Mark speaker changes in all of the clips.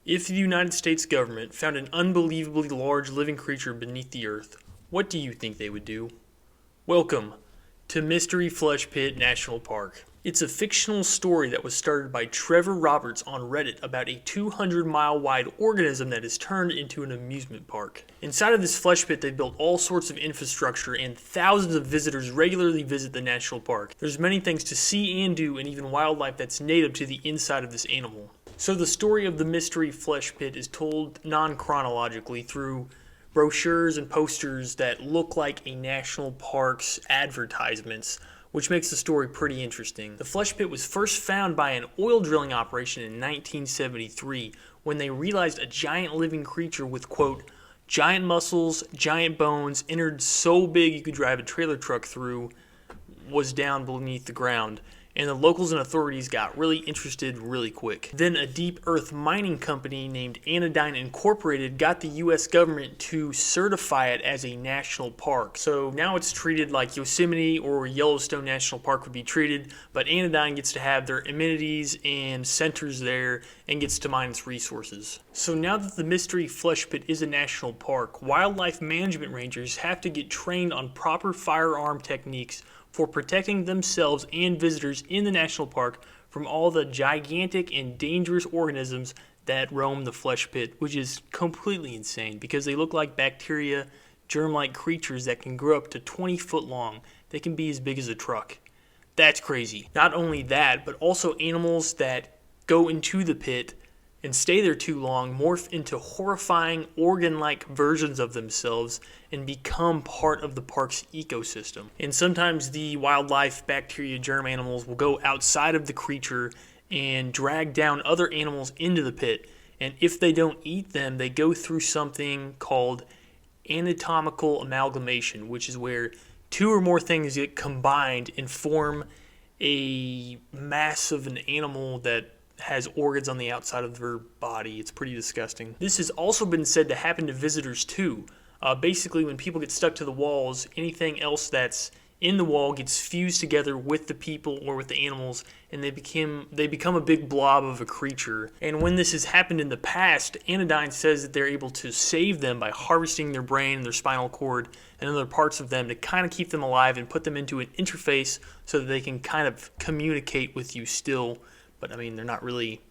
Speaker 1: If the United States government found an unbelievably large living creature beneath the earth, what do you think they would do? Welcome to Mystery Flesh Pit National Park. It's a fictional story that was started by Trevor Roberts on Reddit about a 200-mile wide organism that is turned into an amusement park. Inside of this flesh pit, they built all sorts of infrastructure, and thousands of visitors regularly visit the national park. There's many things to see and do, and even wildlife that's native to the inside of this animal. So the story of the Mystery Flesh Pit is told non-chronologically through brochures and posters that look like a national park's advertisements, which makes the story pretty interesting. The flesh pit was first found by an oil drilling operation in 1973 when they realized a giant living creature with, quote, giant muscles, giant bones, innards so big you could drive a trailer truck through, was down beneath the ground. And the locals and authorities got really interested really quick. Then a deep earth mining company named Anodyne Incorporated got the US government to certify it as a national park. So now it's treated like Yosemite or Yellowstone National Park would be treated, but Anodyne gets to have their amenities and centers there and gets to mine its resources. So now that the Mystery Flesh Pit is a national park, wildlife management rangers have to get trained on proper firearm techniques for protecting themselves and visitors in the national park from all the gigantic and dangerous organisms that roam the flesh pit, which is completely insane because they look like bacteria, germ-like creatures that can grow up to 20 foot long. They can be as big as a truck. That's crazy. Not only that, but also animals that go into the pit and stay there too long morph into horrifying organ-like versions of themselves and become part of the park's ecosystem. And sometimes the wildlife, bacteria, germ animals will go outside of the creature and drag down other animals into the pit. And if they don't eat them, they go through something called anatomical amalgamation, which is where two or more things get combined and form a mass of an animal that has organs on the outside of their body. It's pretty disgusting. This has also been said to happen to visitors too. Basically, when people get stuck to the walls, anything else that's in the wall gets fused together with the people or with the animals, and they become a big blob of a creature. And when this has happened in the past, Anodyne says that they're able to save them by harvesting their brain and their spinal cord and other parts of them to kind of keep them alive and put them into an interface so that they can kind of communicate with you still. But I mean, they're not really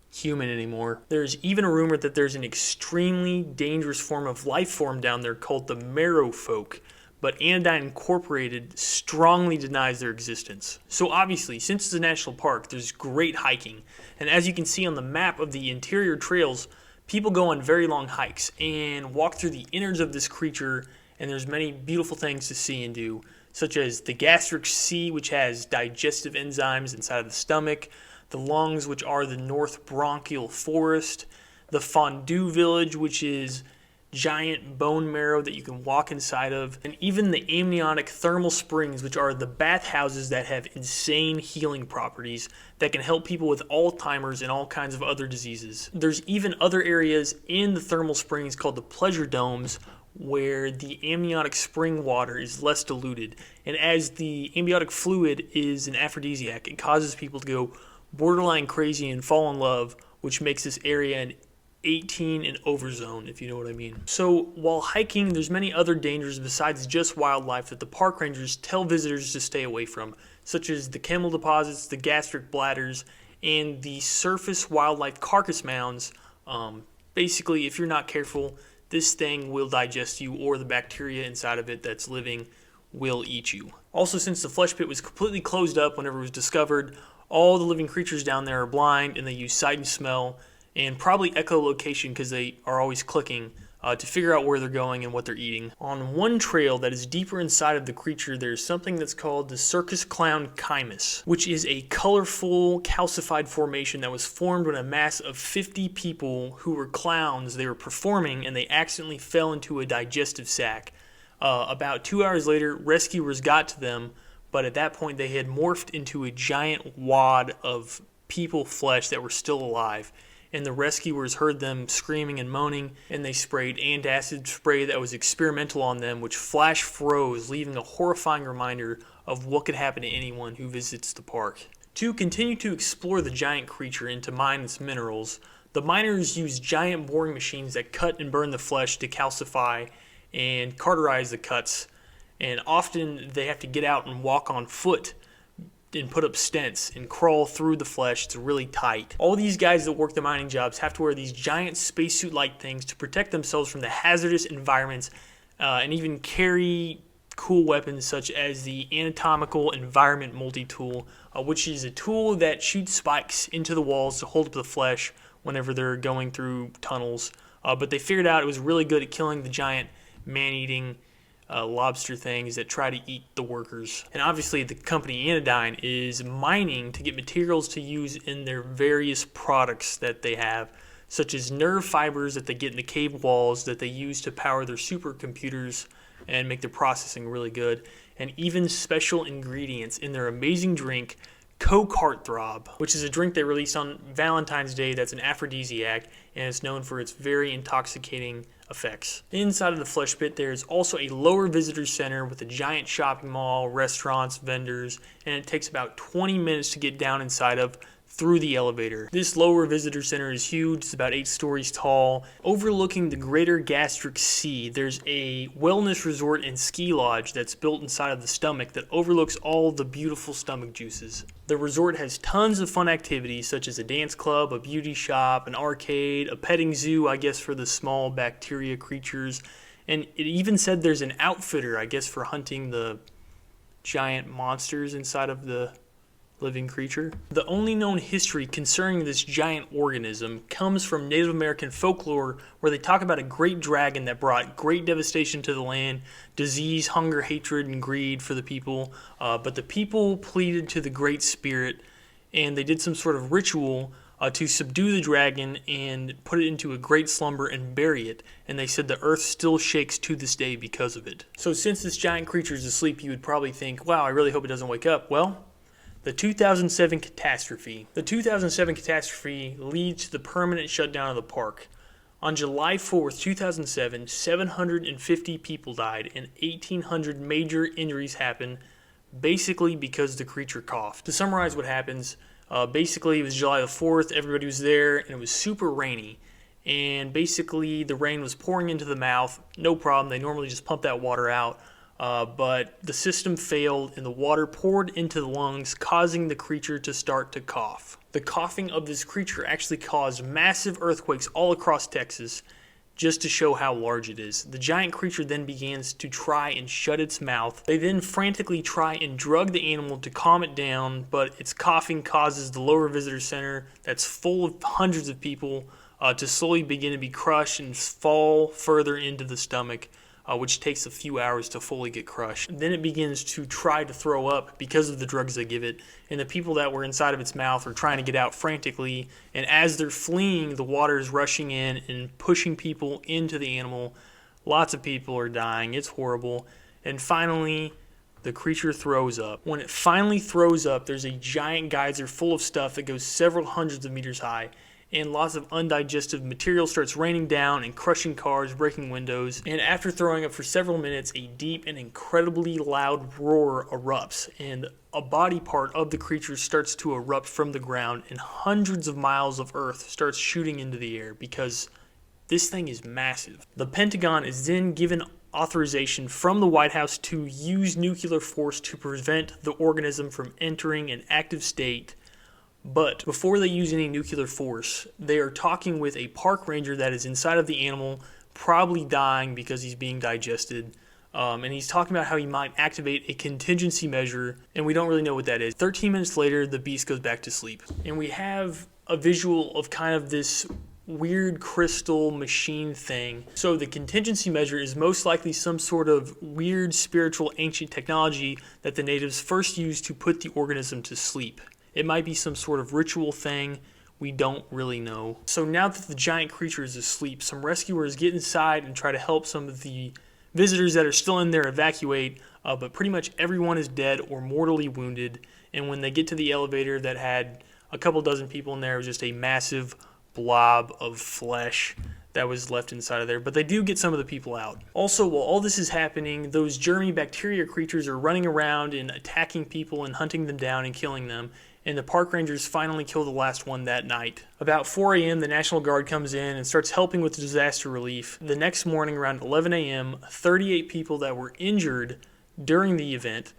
Speaker 1: human anymore. There's even a rumor that there's an extremely dangerous form of life form down there called the marrow folk, but Anodyne Incorporated strongly denies their existence. So obviously, since it's a national park, there's great hiking. And as you can see on the map of the interior trails, people go on very long hikes and walk through the innards of this creature, and there's many beautiful things to see and do, such as the gastric sea, which has digestive enzymes inside of the stomach, the lungs, which are the North Bronchial Forest, the Fondue Village, which is giant bone marrow that you can walk inside of, and even the amniotic thermal springs, which are the bathhouses that have insane healing properties that can help people with Alzheimer's and all kinds of other diseases. There's even other areas in the thermal springs called the pleasure domes, where the amniotic spring water is less diluted. And as the amniotic fluid is an aphrodisiac, it causes people to go borderline crazy and fall in love, which makes this area an 18 and over zone, if you know what I mean. So while hiking, there's many other dangers besides just wildlife that the park rangers tell visitors to stay away from, such as the camel deposits, the gastric bladders, and the surface wildlife carcass mounds. Basically, if you're not careful, this thing will digest you, or the bacteria inside of it that's living will eat you. Also, since the flesh pit was completely closed up whenever it was discovered, all the living creatures down there are blind, and they use sight and smell and probably echolocation because they are always clicking to figure out where they're going and what they're eating. On one trail that is deeper inside of the creature, there's something that's called the Circus clown Chymus, which is a colorful calcified formation that was formed when a mass of 50 people who were clowns, they were performing, and they accidentally fell into a digestive sac. About 2 hours later, rescuers got to them, but at that point they had morphed into a giant wad of people flesh that were still alive. And the rescuers heard them screaming and moaning, and they sprayed antacid spray that was experimental on them, which flash froze, leaving a horrifying reminder of what could happen to anyone who visits the park. To continue to explore the giant creature and to mine its minerals, The miners use giant boring machines that cut and burn the flesh to calcify and cauterize the cuts, and often they have to get out and walk on foot and put up stents and crawl through the flesh. It's really tight. All these guys that work the mining jobs have to wear these giant spacesuit-like things to protect themselves from the hazardous environments, and even carry cool weapons such as the Anatomical Environment multi-tool, which is a tool that shoots spikes into the walls to hold up the flesh whenever they're going through tunnels. But they figured out it was really good at killing the giant man-eating lobster things that try to eat the workers. And obviously the company Anodyne is mining to get materials to use in their various products that they have, such as nerve fibers that they get in the cave walls that they use to power their supercomputers and make their processing really good, and even special ingredients in their amazing drink, Coke Heartthrob, which is a drink they released on Valentine's Day that's an aphrodisiac, and it's known for its very intoxicating effects. Inside of the flesh pit, there is also a lower visitor center with a giant shopping mall, restaurants, vendors, and it takes about 20 minutes to get down inside of through the elevator. This lower visitor center is huge. It's about 8 stories tall. Overlooking the greater gastric sea, there's a wellness resort and ski lodge that's built inside of the stomach that overlooks all the beautiful stomach juices. The resort has tons of fun activities such as a dance club, a beauty shop, an arcade, a petting zoo, I guess for the small bacteria creatures, and it even said there's an outfitter, I guess for hunting the giant monsters inside of the living creature. The only known history concerning this giant organism comes from Native American folklore, where they talk about a great dragon that brought great devastation to the land, disease, hunger, hatred, and greed for the people. But the people pleaded to the Great Spirit, and they did some sort of ritual to subdue the dragon and put it into a great slumber and bury it. And they said the earth still shakes to this day because of it. So since this giant creature is asleep, you would probably think, wow, I really hope it doesn't wake up. Well, the 2007 Catastrophe. The 2007 Catastrophe leads to the permanent shutdown of the park. On July 4th, 2007, 750 people died and 1,800 major injuries happened, basically because the creature coughed. To summarize what happens, basically it was July the 4th, everybody was there, and it was super rainy. And basically the rain was pouring into the mouth, no problem, they normally just pump that water out. But the system failed and the water poured into the lungs, causing the creature to start to cough. The coughing of this creature actually caused massive earthquakes all across Texas, just to show how large it is. The giant creature then begins to try and shut its mouth. They then frantically try and drug the animal to calm it down, but its coughing causes the lower visitor center that's full of hundreds of people to slowly begin to be crushed and fall further into the stomach, which takes a few hours to fully get crushed. Then it begins to try to throw up because of the drugs they give it, and the people that were inside of its mouth are trying to get out frantically, and as they're fleeing, the water is rushing in and pushing people into the animal. Lots of people are dying. It's horrible. And finally, the creature throws up. When it finally throws up, there's a giant geyser full of stuff that goes several hundreds of meters high, and lots of undigested material starts raining down and crushing cars, breaking windows. And after throwing up for several minutes, a deep and incredibly loud roar erupts, and a body part of the creature starts to erupt from the ground, and hundreds of miles of earth starts shooting into the air because this thing is massive. The Pentagon is then given authorization from the White House to use nuclear force to prevent the organism from entering an active state. But before they use any nuclear force, they are talking with a park ranger that is inside of the animal, probably dying because he's being digested. And he's talking about how he might activate a contingency measure, and we don't really know what that is. 13 minutes later, the beast goes back to sleep. And we have a visual of kind of this weird crystal machine thing. So the contingency measure is most likely some sort of weird spiritual ancient technology that the natives first used to put the organism to sleep. It might be some sort of ritual thing. We don't really know. So now that the giant creature is asleep, some rescuers get inside and try to help some of the visitors that are still in there evacuate, but pretty much everyone is dead or mortally wounded. And when they get to the elevator that had a couple dozen people in there, it was just a massive blob of flesh that was left inside of there. But they do get some of the people out. Also, while all this is happening, those germy bacteria creatures are running around and attacking people and hunting them down and killing them. and the park rangers finally kill the last one that night. About 4 a.m., the National Guard comes in and starts helping with disaster relief. The next morning, around 11 a.m., 38 people that were injured during the event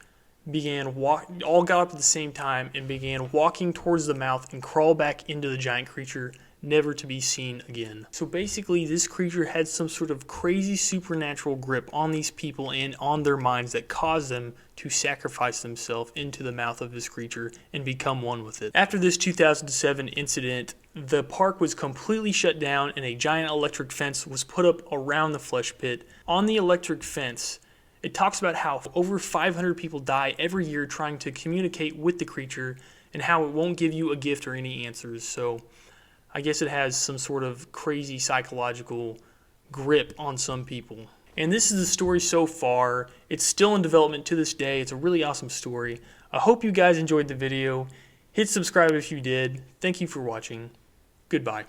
Speaker 1: all got up at the same time and began walking towards the mouth and crawl back into the giant creature, never to be seen again. So basically, this creature had some sort of crazy supernatural grip on these people and on their minds that caused them to sacrifice themselves into the mouth of this creature and become one with it. After this 2007 incident, the park was completely shut down and a giant electric fence was put up around the flesh pit. On the electric fence, it talks about how over 500 people die every year trying to communicate with the creature and how it won't give you a gift or any answers. So I guess it has some sort of crazy psychological grip on some people. And this is the story so far. It's still in development to this day. It's a really awesome story. I hope you guys enjoyed the video. Hit subscribe if you did. Thank you for watching. Goodbye.